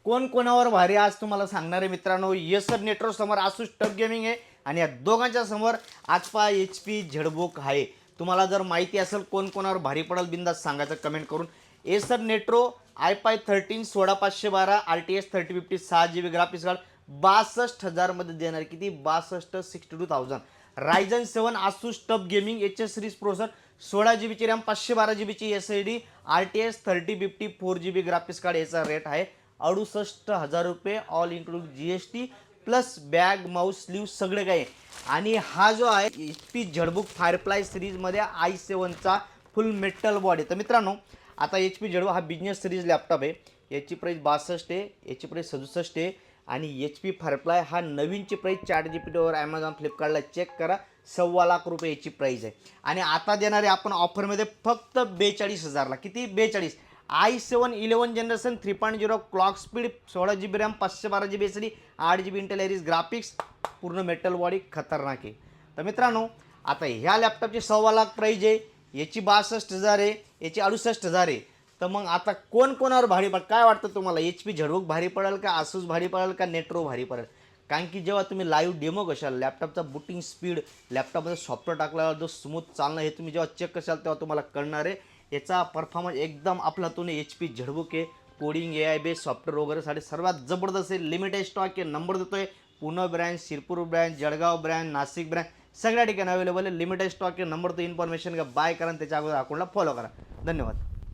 कोण कोणावर भारी आज तुम्हाला सांगणार आहे मित्रांनो। एसर नेटवर्क समोर आसूस टफ गेमिंग आहे आणि या दोघांच्या समोर आज पहा HP झेडबुक आहे। तुम्हाला जर माहिती असेल कोण कोणावर भारी पडेल बिंदास सांगायचं कमेंट करून। Acer Nitro i5 13 16512 RTX 3050 6GB graphics card 62,000 मध्ये देणार। किती 62 62,000। Ryzen 7 Asus TUF gaming HS series processor 16GB ची रॅम 512GB ची SSD RTX 3050 4GB graphics card याचा रेट आहे 68,000 रुपये all include GST plus bag mouse slew सगळे काही। आणि हा जो आहे HP झेडबुक फायरफ्लाय सिरीजमध्ये i7 चा फुल मेटल बॉडी। तर मित्रांनो आता HP झेडबुक हा बिझनेस सिरीज लॅपटॉप आहे। याची प्राइस 62 आहे, याची प्राइस 67 आहे आणि HP फायरफ्लाय हा नवीनची प्राइस ChatGPT वर Amazon फ्लिपकार्टला चेक करा 1.25 लाख रुपये याची प्राइस आहे। आणि आता देणारे आपण ऑफरमध्ये फक्त 42,000 ला। किती 42। i7 11 generation 3.0 clock speed 16GB RAM 512GB SSD 8GB Intel iris graphics पूर्ण मेटल बॉडी खतरनाक आहे। तर मित्रांनो आता ह्या लॅपटॉपची 1.25 लाख प्राइस आहे, याची 62,000 आहे, याची 68,000 आहे। तर मग आता कोण कोणावर भारी पडेल काय वाटतं तुम्हाला? HP झेडबुक भारी पडेल का आसूस भारी पडेल का नेट्रो भारी पडेल? कारण की जेव्हा तुम्ही लाईव्ह डेमो कशाल लॅपटॉपचा बूटिंग स्पीड लॅपटॉपमध्ये सॉफ्टवेअर टाकल्यावर जो स्मूथ चालणं हे तुम्ही जेव्हा चेक कराल तेव्हा तुम्हाला कळणार आहे। याचा परफॉर्मन्स एकदम अफलातून HP झेडबुक आहे। कोडिंग AI बेस सॉफ्टवेअर वगैरेसाठी सर्वात जबरदस्त आहे। लिमिटेड स्टॉक आहे, नंबर देतोय Pune branch, Shirpur branch, Jalgaon branch, Nashik branch सगळ्या ठिकाणी अवेलेबल आहे। लिमिटेड स्टॉक आहे, नंबर तो इन्फॉर्मेशन का बाय करा त्याच्या अगोदर अकाउंटला फॉलो करा। धन्यवाद।